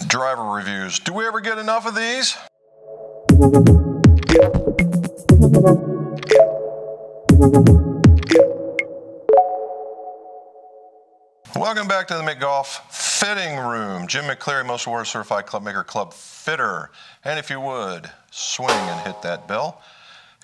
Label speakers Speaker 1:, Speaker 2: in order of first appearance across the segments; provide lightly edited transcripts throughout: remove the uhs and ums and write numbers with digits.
Speaker 1: Driver reviews. Do we ever get enough of these? Welcome back to the McGolf Fitting Room. Jim McCleary, most award certified club maker, club fitter. And if you would, swing and hit that bell.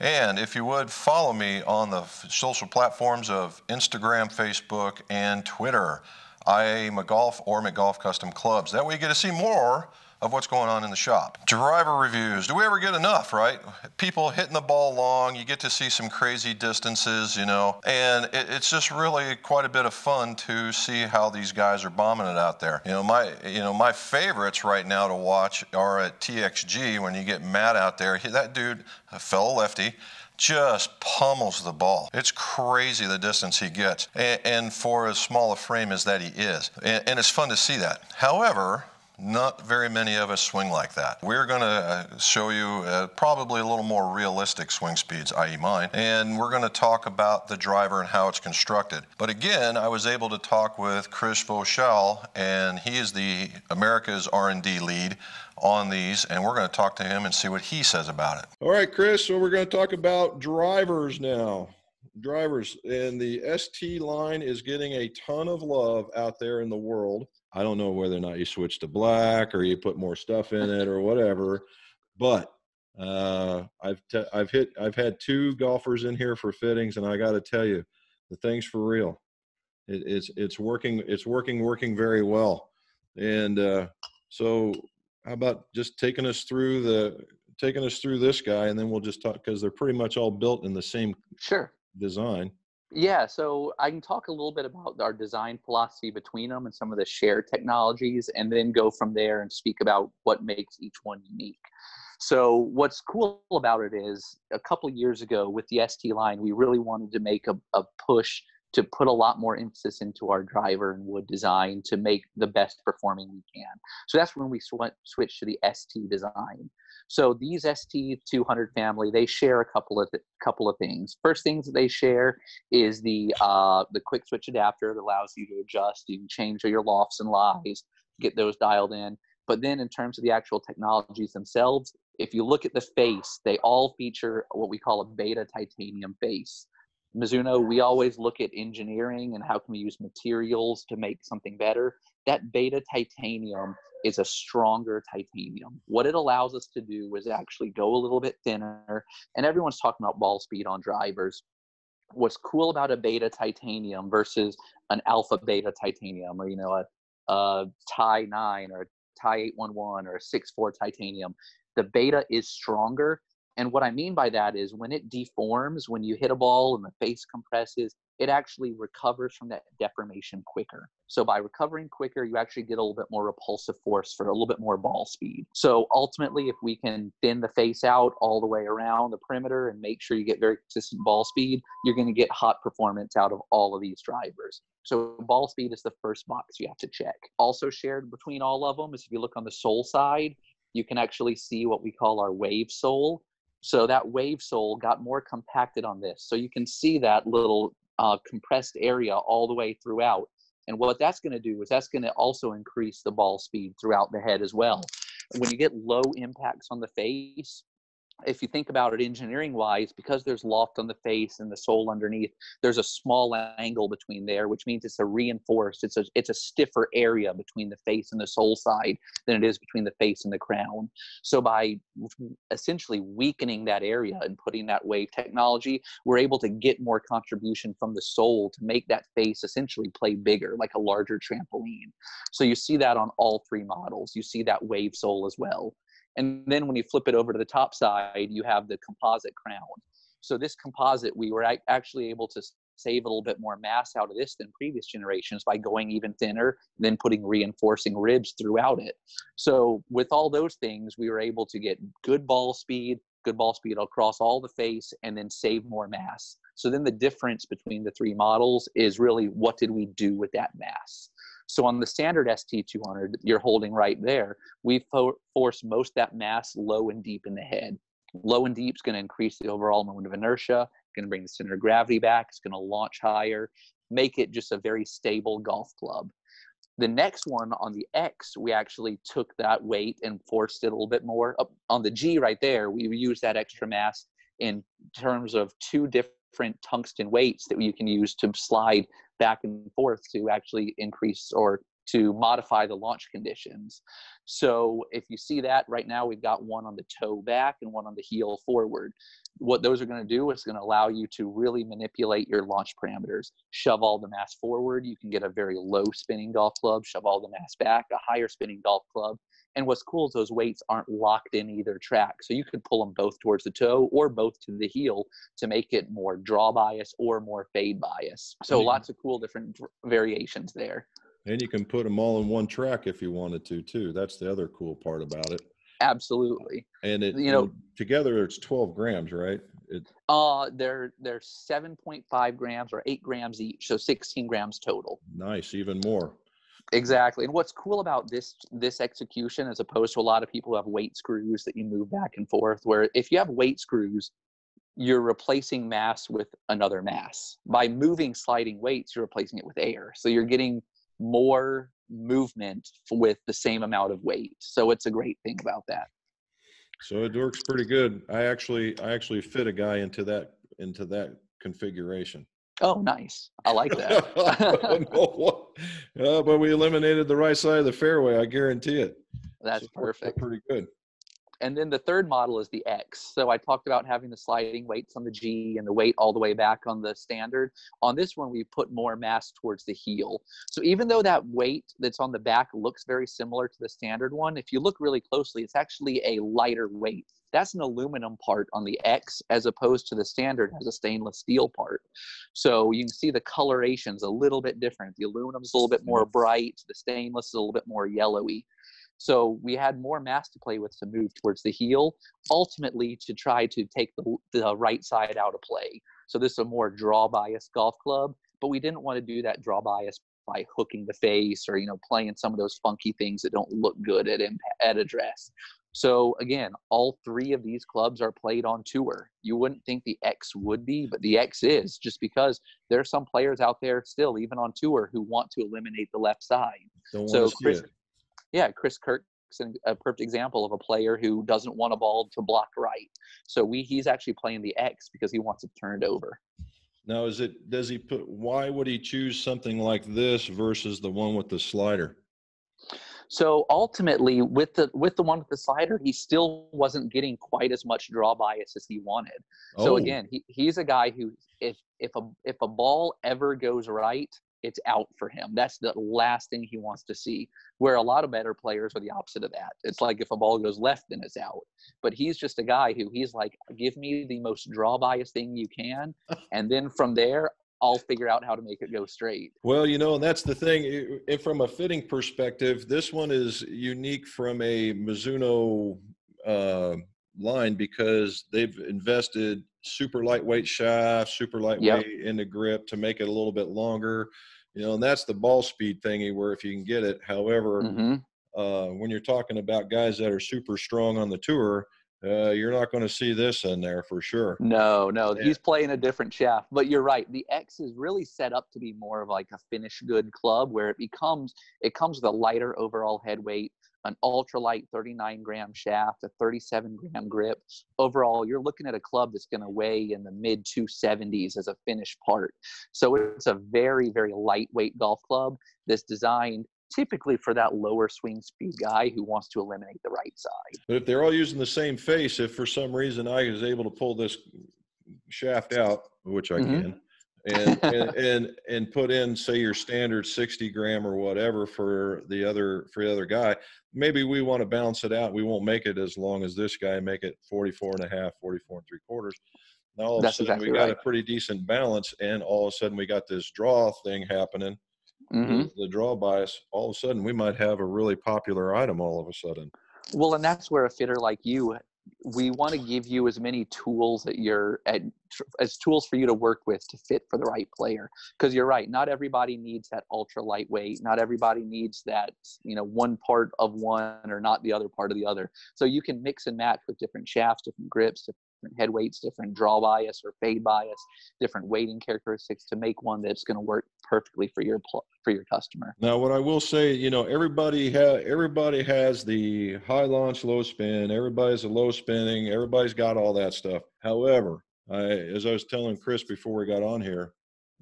Speaker 1: And if you would, follow me on the social platforms of Instagram, Facebook, and Twitter. IA McGolf or McGolf Custom Clubs. That way you get to see more of what's going on in the shop. Driver reviews. Do we ever get enough, right? People hitting the ball long, you get to see some crazy distances, you know, and it's just really quite a bit of fun to see how these guys are bombing it out there. My favorites right now to watch are at TXG when you get Matt out there. That dude, a fellow lefty, just pummels the ball. It's crazy the distance he gets, and for as small a frame as that he is. And it's fun to see that. However, not very many of us swing like that. We're going to show you probably a little more realistic swing speeds, i.e. mine, and we're going to talk about the driver and how it's constructed. But again, I was able to talk with Chris Voshall, and he is the America's R&D lead on these, and we're going to talk to him and see what he says about it. All right, Chris, so we're going to talk about drivers now. Drivers, and the ST line is getting a ton of love out there in the world. I don't know whether or not you switch to black or you put more stuff in it or whatever, but I've had two golfers in here for fittings, and I got to tell you, the thing's for real. It's working very well. And so how about just taking us through this guy, and then we'll just talk, because they're pretty much all built in the same design.
Speaker 2: Yeah, so I can talk a little bit about our design philosophy between them and some of the shared technologies, and then go from there and speak about what makes each one unique. So what's cool about it is, a couple of years ago with the ST line, we really wanted to make a push to put a lot more emphasis into our driver and wood design to make the best performing we can. So that's when we switched to the ST design. So these ST200 family, they share a couple of things. First things that they share is the quick switch adapter that allows you to adjust. You can change your lofts and lies, get those dialed in. But then in terms of the actual technologies themselves, if you look at the face, they all feature what we call a beta titanium face. Mizuno, we always look at engineering and how can we use materials to make something better. That beta titanium is a stronger titanium. What it allows us to do is actually go a little bit thinner, and everyone's talking about ball speed on drivers. What's cool about a beta titanium versus an alpha beta titanium, or a Ti 9 or a Ti 811 or a 6.4 titanium, the beta is stronger. And what I mean by that is, when it deforms, when you hit a ball and the face compresses, it actually recovers from that deformation quicker. So by recovering quicker, you actually get a little bit more repulsive force for a little bit more ball speed. So ultimately, if we can thin the face out all the way around the perimeter and make sure you get very consistent ball speed, you're going to get hot performance out of all of these drivers. So ball speed is the first box you have to check. Also shared between all of them is, if you look on the sole side, you can actually see what we call our wave sole. So that wave sole got more compacted on this. So you can see that little compressed area all the way throughout. And what that's going to do is that's going to also increase the ball speed throughout the head as well. When you get low impacts on the face, if you think about it engineering wise, because there's loft on the face and the sole underneath, there's a small angle between there, which means it's a reinforced, it's a stiffer area between the face and the sole side than it is between the face and the crown. So by essentially weakening that area and putting that wave technology, we're able to get more contribution from the sole to make that face essentially play bigger, like a larger trampoline. So you see that on all three models. You see that wave sole as well. And then when you flip it over to the top side, you have the composite crown. So this composite, we were actually able to save a little bit more mass out of this than previous generations by going even thinner, then putting reinforcing ribs throughout it. So with all those things, we were able to get good ball speed across all the face, and then save more mass. So then the difference between the three models is really, what did we do with that mass? So on the standard ST200, you're holding right there, we force most of that mass low and deep in the head. Low and deep is going to increase the overall moment of inertia, going to bring the center of gravity back, it's going to launch higher, make it just a very stable golf club. The next one on the X, we actually took that weight and forced it a little bit more. Up on the G right there, we use that extra mass in terms of 2 different tungsten weights that you can use to slide back and forth to actually increase or to modify the launch conditions. So if you see that right now, we've got one on the toe back and one on the heel forward. What those are going to do is going to allow you to really manipulate your launch parameters. Shove all the mass forward, you can get a very low spinning golf club. Shove all the mass back, a higher spinning golf club. And what's cool is those weights aren't locked in either track. So you could pull them both towards the toe or both to the heel to make it more draw bias or more fade bias. So lots of cool different variations there.
Speaker 1: And you can put them all in one track if you wanted to, too. That's the other cool part about it.
Speaker 2: Absolutely.
Speaker 1: And it, together it's 12 grams, right?
Speaker 2: They're 7.5 grams or 8 grams each, so 16 grams total.
Speaker 1: Nice, even more.
Speaker 2: Exactly. And what's cool about this execution, as opposed to a lot of people who have weight screws that you move back and forth, where if you have weight screws, you're replacing mass with another mass. By moving sliding weights, you're replacing it with air. So you're getting more movement with the same amount of weight. So it's a great thing about that. So
Speaker 1: it works pretty good. I actually fit a guy into that configuration.
Speaker 2: Oh, nice. I like that.
Speaker 1: But we eliminated the right side of the fairway. I guarantee it.
Speaker 2: That's perfect.
Speaker 1: Pretty good.
Speaker 2: And then the third model is the X. So I talked about having the sliding weights on the G and the weight all the way back on the standard. On this one, we put more mass towards the heel. So even though that weight that's on the back looks very similar to the standard one, if you look really closely, it's actually a lighter weight. That's an aluminum part on the X, as opposed to the standard has a stainless steel part. So you can see the coloration's a little bit different. The aluminum's a little bit more bright. The stainless is a little bit more yellowy. So we had more mass to play with to move towards the heel, ultimately to try to take the right side out of play. So this is a more draw bias golf club, but we didn't want to do that draw bias by hooking the face or, playing some of those funky things that don't look good at address. So again, all 3 of these clubs are played on tour. You wouldn't think the X would be, but the X is, just because there are some players out there still, even on tour, who want to eliminate the left side. Chris Kirk's a perfect example of a player who doesn't want a ball to block right. So he's actually playing the X because he wants it turned over.
Speaker 1: Now, why would he choose something like this versus the one with the slider?
Speaker 2: So ultimately, with the one with the slider, he still wasn't getting quite as much draw bias as he wanted. So again, he's a guy who, if a ball ever goes right, it's out for him. That's the last thing he wants to see. Where a lot of better players are the opposite of that. It's like if a ball goes left, then it's out. But he's just a guy who he's like, give me the most draw bias thing you can, and then from there, I'll figure out how to make it go straight.
Speaker 1: Well, and that's the thing. From a fitting perspective, this one is unique from a Mizuno line because they've invested super lightweight shaft, super lightweight in the grip to make it a little bit longer. And that's the ball speed thingy where if you can get it. However, when you're talking about guys that are super strong on the tour, you're not going to see this in there for sure.
Speaker 2: No, he's playing a different shaft. But you're right. The X is really set up to be more of like a finish good club where it comes with a lighter overall head weight, an ultralight 39-gram shaft, a 37-gram grip. Overall, you're looking at a club that's going to weigh in the mid-270s as a finished part. So it's a very, very lightweight golf club that's designed typically for that lower swing speed guy who wants to eliminate the right side.
Speaker 1: But if they're all using the same face, if for some reason I was able to pull this shaft out, which I can, and put in, say, your standard 60 gram or whatever for the other guy, maybe we want to balance it out. We won't make it as long as this guy, make it 44 and a half, 44 and 3/4. Now all of a sudden we got a pretty decent balance, and all of a sudden we got this draw thing happening. The draw bias, all of a sudden we might have a really popular item all of a sudden.
Speaker 2: Well, and that's where a fitter like you, we want to give you as many tools as tools for you to work with to fit for the right player. Because you're right, not everybody needs that ultra lightweight. Not everybody needs that, one part of one or not the other part of the other. So you can mix and match with different shafts, different grips, different different head weights, different draw bias or fade bias, different weighting characteristics to make one that's going to work perfectly for your customer.
Speaker 1: Now, what I will say, you know, everybody has the high launch, low spin. Everybody's a low spinning. Everybody's got all that stuff. However, as I was telling Chris before we got on here,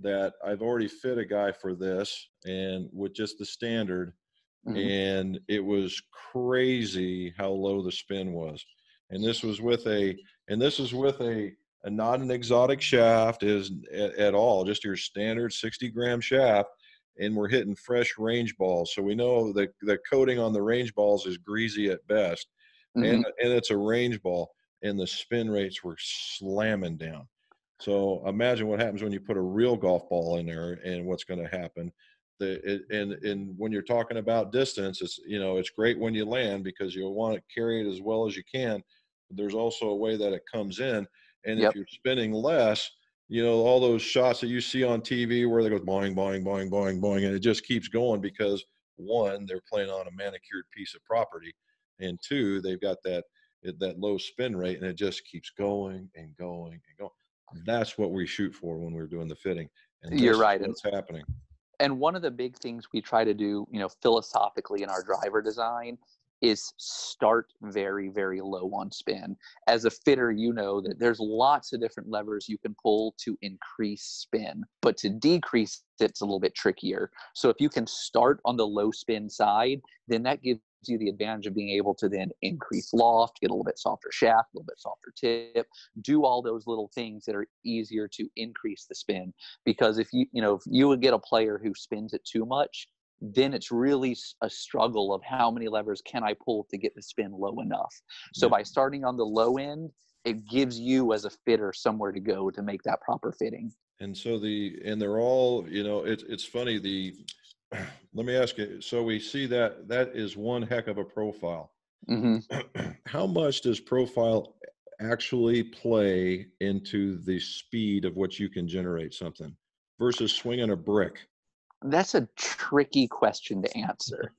Speaker 1: that I've already fit a guy for this, and with just the standard, and it was crazy how low the spin was. And this was with a not an exotic shaft at all, just your standard 60-gram shaft. And we're hitting fresh range balls. So we know that the coating on the range balls is greasy at best. And it's a range ball, and the spin rates were slamming down. So imagine what happens when you put a real golf ball in there and what's going to happen. And when you're talking about distance, it's, you know, it's great when you land because you'll want to carry it as well as you can. But there's also a way that it comes in. And if you're spinning less, you know, all those shots that you see on TV where they go boing, boing, boing, boing, boing, and it just keeps going because, one, they're playing on a manicured piece of property, and two, they've got that low spin rate, and it just keeps going and going and going. That's what we shoot for when we're doing the fitting, and
Speaker 2: You're right.
Speaker 1: What's happening.
Speaker 2: And one of the big things we try to do, you know, philosophically in our driver design is start very, very low on spin. As a fitter, you know that there's lots of different levers you can pull to increase spin, but to decrease it's a little bit trickier. So if you can start on the low spin side, then that gives you the advantage of being able to then increase loft, get a little bit softer shaft, a little bit softer tip, do all those little things that are easier to increase the spin. Because if you would get a player who spins it too much, then it's really a struggle of how many levers can I pull to get the spin low enough. So by starting on the low end, it gives you as a fitter somewhere to go to make that proper fitting. And
Speaker 1: so they're all, you know, it's funny, let me ask you, so we see that is one heck of a profile. How much does profile actually play into the speed of what you can generate something versus swinging a brick?
Speaker 2: That's a tricky question to answer.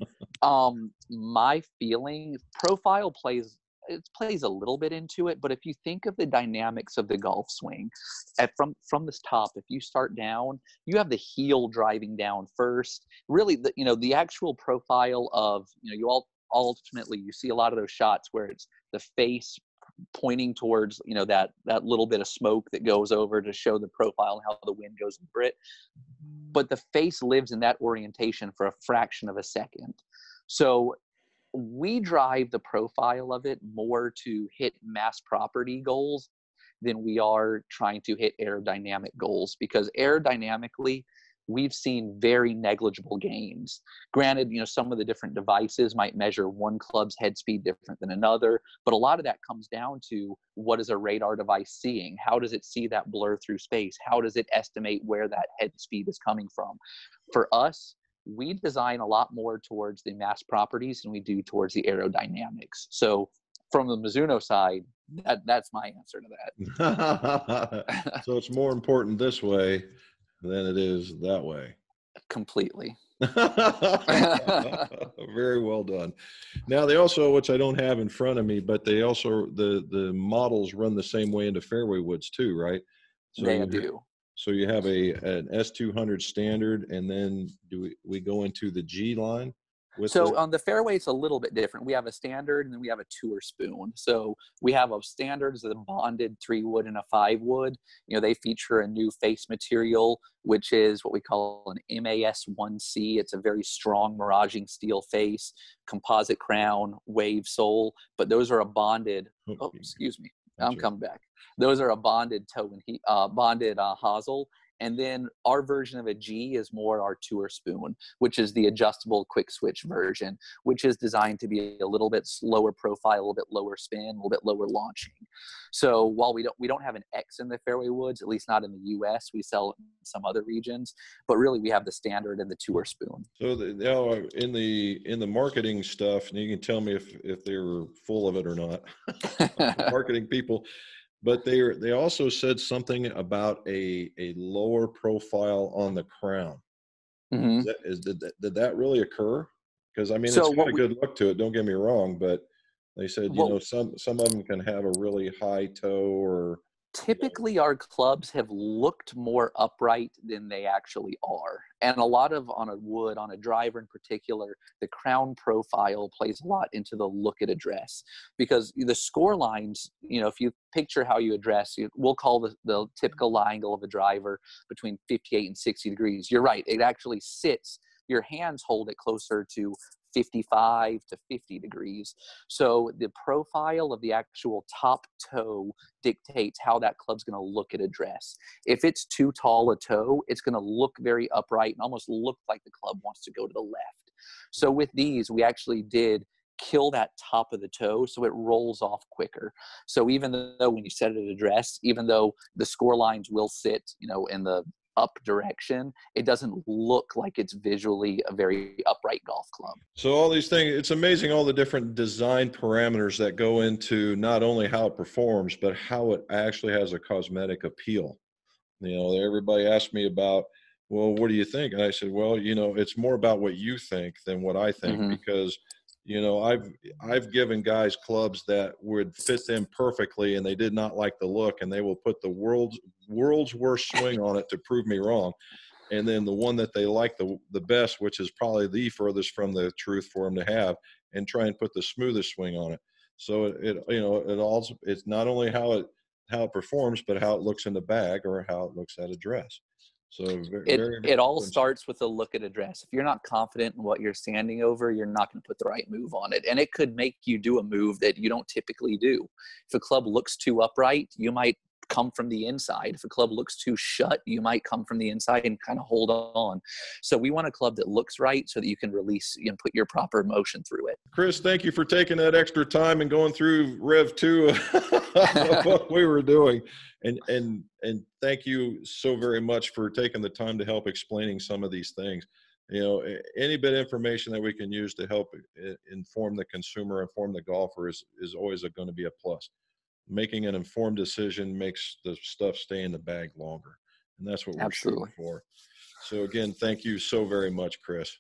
Speaker 2: My feeling, profile plays a little bit into it, but if you think of the dynamics of the golf swing, from this top, if you start down, you have the heel driving down first. Really, the actual profile of, you ultimately you see a lot of those shots where it's the face pointing towards, that little bit of smoke that goes over to show the profile and how the wind goes over it. But the face lives in that orientation for a fraction of a second. So we drive the profile of it more to hit mass property goals than we are trying to hit aerodynamic goals, because aerodynamically, we've seen very negligible gains. Granted, some of the different devices might measure one club's head speed different than another, but a lot of that comes down to what is a radar device seeing? How does it see that blur through space? How does it estimate where that head speed is coming from? For us, we design a lot more towards the mass properties than we do towards the aerodynamics. So from the Mizuno side, that's my answer to
Speaker 1: that. So it's more important this way than it is that way.
Speaker 2: Completely.
Speaker 1: Very well done. Now they also, which I don't have in front of me, but they also, the models run the same way into Fairway Woods too, right? So
Speaker 2: they do.
Speaker 1: So you have an S200 standard, and then do we go into the G line?
Speaker 2: So on the fairway, it's a little bit different. We have a standard, and then we have a tour spoon. So we have a standard is a bonded 3-wood and a 5-wood. They feature a new face material, which is what we call an MAS1C. It's a very strong miraging steel face, composite crown, wave sole. But those are a bonded. Oh, excuse me. I'm coming back. Those are a bonded toe and bonded hosel. And then our version of a G is more our tour spoon, which is the adjustable quick switch version, which is designed to be a little bit slower profile, a little bit lower spin, a little bit lower launching. So while we don't have an X in the Fairway Woods, at least not in the US, we sell it in some other regions, but really we have the standard and the tour spoon.
Speaker 1: So in the marketing stuff, and you can tell me if they were full of it or not, marketing people. But they also said something about a lower profile on the crown. Did that really occur? Because I mean, it's got a good look to it. Don't get me wrong, but They said, you know,
Speaker 2: Well,
Speaker 1: some of them can have a really high toe or, you know.
Speaker 2: typically our clubs have looked more upright than they actually are. And a lot of on a wood, on a driver in particular, the crown profile plays a lot into the look at address, because the score lines, you know, if you picture how you address, we'll call the typical lie angle of a driver between 58 and 60 degrees. You're right. It actually sits, your hands hold it closer to 55 to 50 degrees. So the profile of the actual top toe dictates how that club's going to look at address. If it's too tall a toe, it's going to look very upright and almost look like the club wants to go to the left. So with these, we actually did kill that top of the toe so it rolls off quicker. So even though when you set it at address, even though the score lines will sit, you know, in the up direction, it doesn't look like it's visually a very upright golf club.
Speaker 1: So all these things, it's amazing all the different design parameters that go into not only how it performs, but how it actually has a cosmetic appeal. You know, everybody asked me about, well, what do you think? And I said, well, you know, it's more about what you think than what I think, because, you know, I've given guys clubs that would fit them perfectly and they did not like the look, and they will put the world's worst swing on it to prove me wrong. And then the one that they like the best, which is probably the furthest from the truth for them to have, and try and put the smoothest swing on it. So it you know, it also, it's not only how it performs, but how it looks in the bag or how it looks at address. So
Speaker 2: it all starts with a look at address. If you're not confident in what you're standing over, you're not going to put the right move on it. And it could make you do a move that you don't typically do. If a club looks too upright, you might come from the inside. If a club looks too shut, you might come from the inside and kind of hold on. So we want a club that looks right so that you can release and put your proper motion through it.
Speaker 1: Chris, thank you for taking that extra time and going through Rev 2 of what we were doing. And thank you so very much for taking the time to help explaining some of these things. You know, any bit of information that we can use to help inform the consumer, inform the golfer is always going to be a plus. Making an informed decision makes the stuff stay in the bag longer. And that's what we're shooting for. So again, thank you so very much, Chris.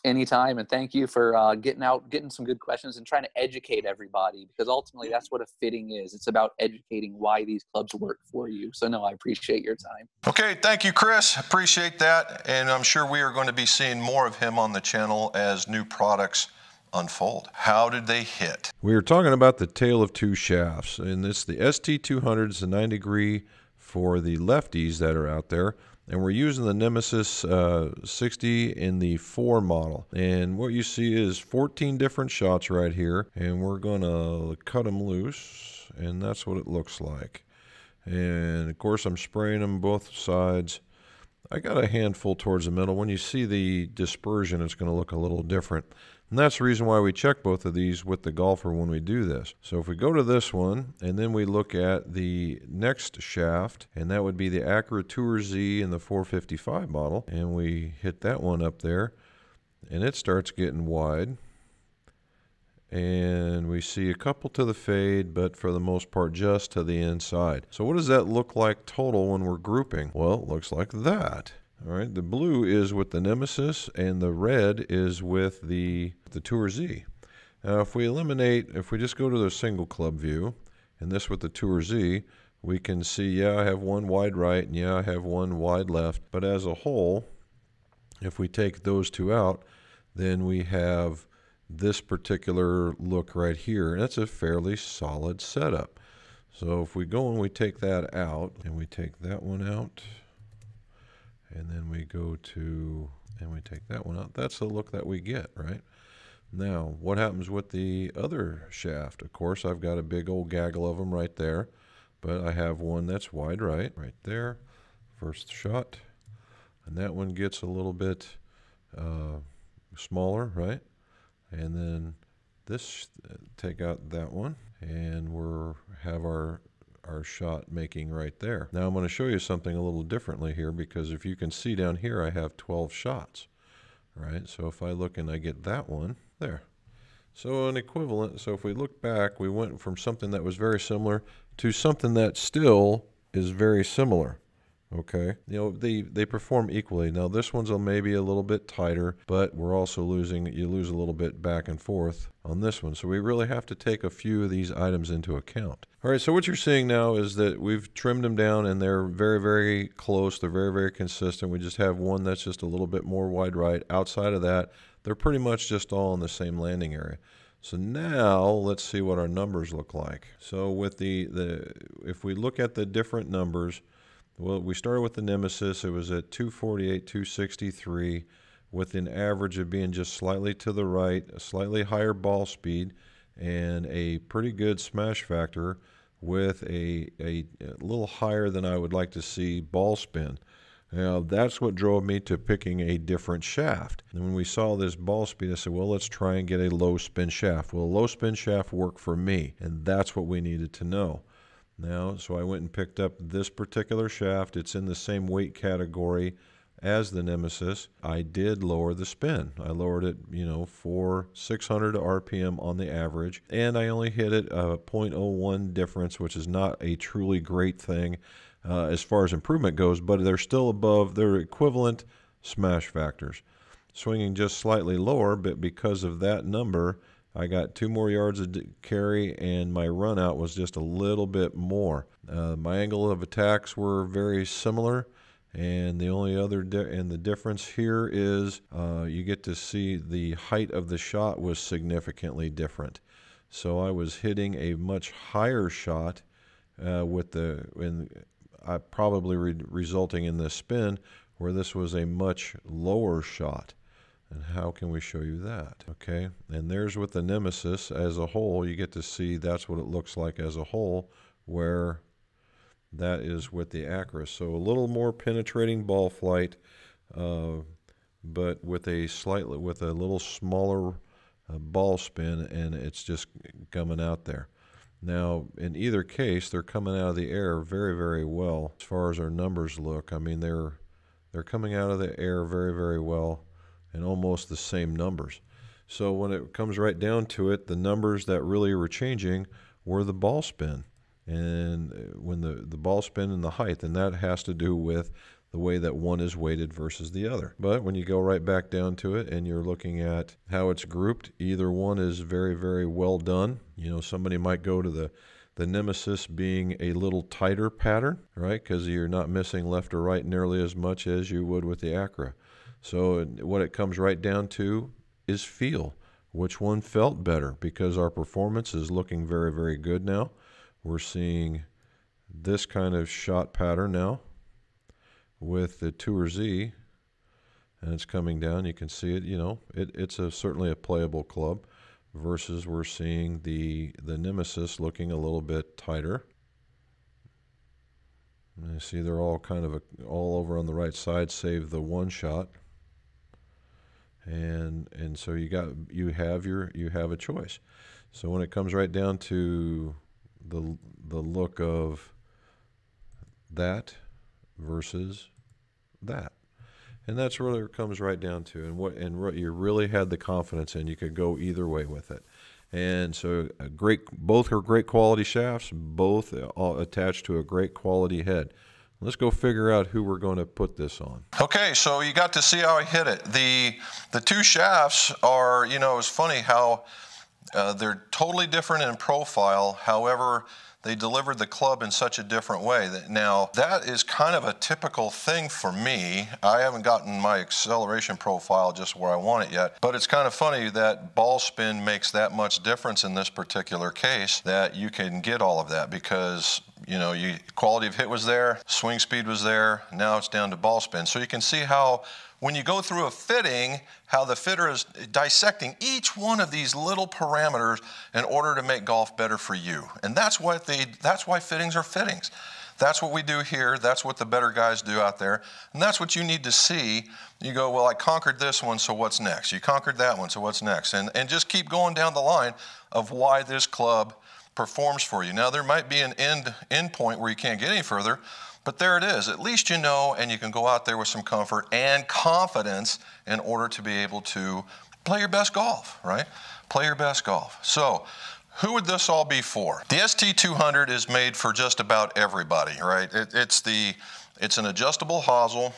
Speaker 2: Anytime. And thank you for getting some good questions and trying to educate everybody, because ultimately that's what a fitting is. It's about educating why these clubs work for you. So no, I appreciate your time.
Speaker 1: Okay. Thank you, Chris. Appreciate that. And I'm sure we are going to be seeing more of him on the channel as new products unfold. How did they hit? We were talking about the tale of two shafts, and it's the ST200, the 9-degree for the lefties that are out there, and we're using the Nemesis 60 in the 4 model. And what you see is 14 different shots right here, and we're going to cut them loose, and that's what it looks like. And of course I'm spraying them both sides. I got a handful towards the middle. When you see the dispersion, it's going to look a little different. And that's the reason why we check both of these with the golfer when we do this. So if we go to this one, and then we look at the next shaft, and that would be the Acura Tour Z in the 455 model, and we hit that one up there, and it starts getting wide. And we see a couple to the fade, but for the most part just to the inside. So what does that look like total when we're grouping? Well, it looks like that. All right, the blue is with the Nemesis, and the red is with the Tour Z. Now, if we just go to the single club view, and this with the Tour Z, we can see, yeah, I have one wide right, and yeah, I have one wide left. But as a whole, if we take those two out, then we have this particular look right here, and that's a fairly solid setup. So if we go and we take that out, and we take that one out, and then we go to, and we take that one out, that's the look that we get, right? Now, what happens with the other shaft? Of course, I've got a big old gaggle of them right there, but I have one that's wide right there, first shot, and that one gets a little bit smaller, right? And then this, take out that one, and we'll have our shot making right there. Now I'm going to show you something a little differently here, because if you can see down here, I have 12 shots, right? So if I look and I get that one there. So an equivalent, so if we look back, we went from something that was very similar to something that still is very similar, Okay, you know, they perform equally. Now this one's maybe a little bit tighter, but we're also you lose a little bit back and forth on this one. So we really have to take a few of these items into account. All right, so what you're seeing now is that we've trimmed them down and they're very, very close. They're very, very consistent. We just have one that's just a little bit more wide right. Outside of that, they're pretty much just all in the same landing area. So now let's see what our numbers look like. So with if we look at the different numbers, well, we started with the Nemesis. It was at 248, 263, with an average of being just slightly to the right, a slightly higher ball speed, and a pretty good smash factor with a little higher than I would like to see ball spin. Now, that's what drove me to picking a different shaft. And when we saw this ball speed, I said, well, let's try and get a low spin shaft. Well, a low spin shaft worked for me, and that's what we needed to know. Now, so I went and picked up this particular shaft. It's in the same weight category as the Nemesis. I did lower the spin. I lowered it, you know, for 600 RPM on the average, and I only hit it a 0.01 difference, which is not a truly great thing as far as improvement goes, but they're still above their equivalent smash factors. Swinging just slightly lower, but because of that number, I got 2 more yards of carry, and my run out was just a little bit more. My angle of attacks were very similar, and the only other the difference here is you get to see the height of the shot was significantly different. So I was hitting a much higher shot probably resulting in the spin, where this was a much lower shot. And how can we show you that? Okay, and there's with the Nemesis as a whole. You get to see that's what it looks like as a whole, where that is with the Acura. So a little more penetrating ball flight, but with a little smaller ball spin, and it's just coming out there. Now, in either case, they're coming out of the air very, very well. As far as our numbers look, I mean, they're coming out of the air very, very well, and almost the same numbers. So when it comes right down to it, the numbers that really were changing were the ball spin, and when the ball spin and the height, and that has to do with the way that one is weighted versus the other. But when you go right back down to it and you're looking at how it's grouped, either one is very, very well done. You know, somebody might go to the Nemesis being a little tighter pattern, right? Because you're not missing left or right nearly as much as you would with the Acura. So what it comes right down to is feel. Which one felt better? Because our performance is looking very, very good now. We're seeing this kind of shot pattern now with the Tour Z, and it's coming down. You can see it, you know, it's certainly a playable club, versus we're seeing the Nemesis looking a little bit tighter. And you see they're all kind of all over on the right side, save the one shot. And so you have a choice. So when it comes right down to the look of that versus that, and that's really what it comes right down to, and what you really had the confidence in. You could go either way with it. And so both are great quality shafts, both attached to a great quality head. Let's go figure out who we're going to put this on. Okay, so you got to see how I hit it. The two shafts are, you know, it's funny how they're totally different in profile. However, they delivered the club in such a different way. Now, that is kind of a typical thing for me. I haven't gotten my acceleration profile just where I want it yet, but it's kind of funny that ball spin makes that much difference in this particular case, that you can get all of that because, you know, quality of hit was there, swing speed was there, now it's down to ball spin. So you can see how when you go through a fitting, how the fitter is dissecting each one of these little parameters in order to make golf better for you. And that's why fittings are fittings. That's what we do here. That's what the better guys do out there. And that's what you need to see. You go, well, I conquered this one, so what's next? You conquered that one, so what's next? And just keep going down the line of why this club performs for you. Now, there might be an end point where you can't get any further, but there it is. At least you know, and you can go out there with some comfort and confidence in order to be able to play your best golf, right? Play your best golf. So, who would this all be for? The ST200 is made for just about everybody, right? It's the It's an adjustable hosel,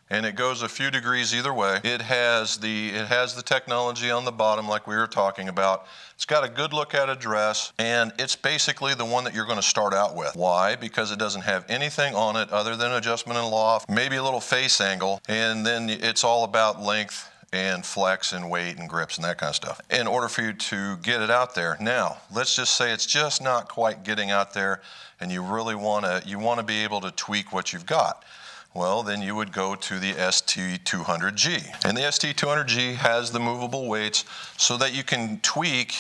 Speaker 1: and it goes a few degrees either way. It has the technology on the bottom like we were talking about. It's got a good look at address, and it's basically the one that you're going to start out with. Why? Because it doesn't have anything on it other than adjustment and loft, maybe a little face angle, and then it's all about length and flex and weight and grips and that kind of stuff in order for you to get it out there. Now, let's just say it's just not quite getting out there, and you really want to be able to tweak what you've got. Well, then you would go to the ST200G. And the ST200G has the movable weights so that you can tweak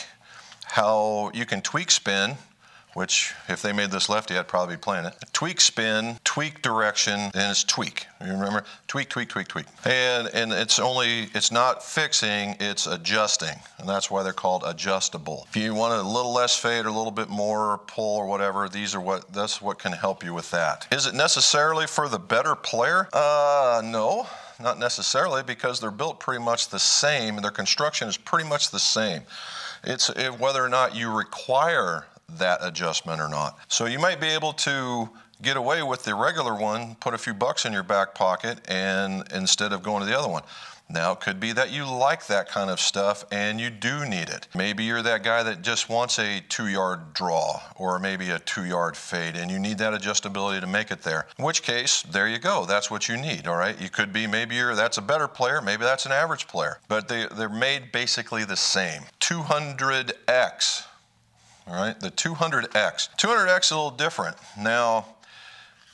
Speaker 1: spin, which if they made this lefty, I'd probably be playing it. Tweak spin, tweak direction, and it's tweak. You remember? Tweak, tweak, tweak, tweak. And it's not fixing, it's adjusting. And that's why they're called adjustable. If you want a little less fade or a little bit more pull or whatever, that's what can help you with that. Is it necessarily for the better player? No, not necessarily, because they're built pretty much the same and their construction is pretty much the same. It's whether or not you require that adjustment or not. So you might be able to get away with the regular one, put a few bucks in your back pocket, and instead of going to the other one. Now, it could be that you like that kind of stuff and you do need it. Maybe you're that guy that just wants a 2-yard draw or maybe a 2-yard fade, and you need that adjustability to make it there. In which case, there you go. That's what you need, all right? You could be, that's a better player, maybe that's an average player. But they're made basically the same. 200X. All right, the 200X. 200X is a little different. Now,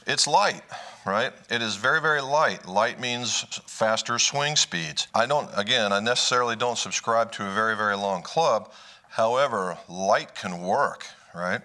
Speaker 1: it's light, right? It is very, very light. Light means faster swing speeds. I necessarily don't subscribe to a very, very long club. However, light can work, right?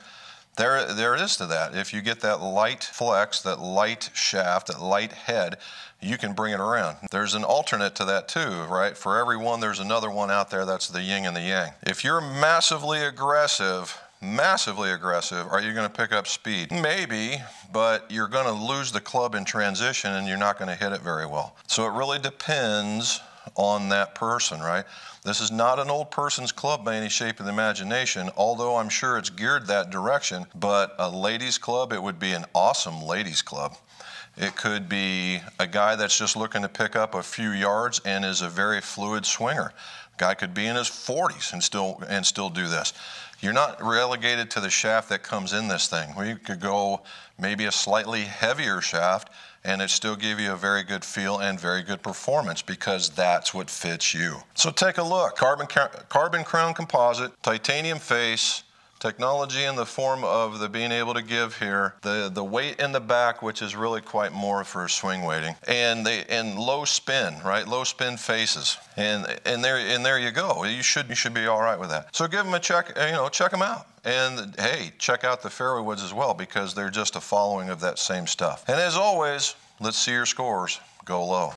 Speaker 1: There it is to that. If you get that light flex, that light shaft, that light head, you can bring it around. There's an alternate to that too, right? For every one, there's another one out there that's the yin and the yang. If you're massively aggressive, are you going to pick up speed? Maybe, but you're going to lose the club in transition and you're not going to hit it very well. So it really depends on that person, right? This is not an old person's club by any shape of the imagination, although I'm sure it's geared that direction, but a ladies' club, it would be an awesome ladies' club. It could be a guy that's just looking to pick up a few yards and is a very fluid swinger. Guy could be in his 40s and still do this. You're not relegated to the shaft that comes in this thing. You could go maybe a slightly heavier shaft and it still give you a very good feel and very good performance because that's what fits you. So take a look. Carbon crown composite, titanium face, technology in the form of the being able to give here, the weight in the back, which is really quite more for swing weighting, and low spin, right? Low spin faces, and there you go. You should be all right with that. So give them a check, check them out, and hey, check out the Fairway Woods as well because they're just a following of that same stuff. And as always, let's see your scores go low.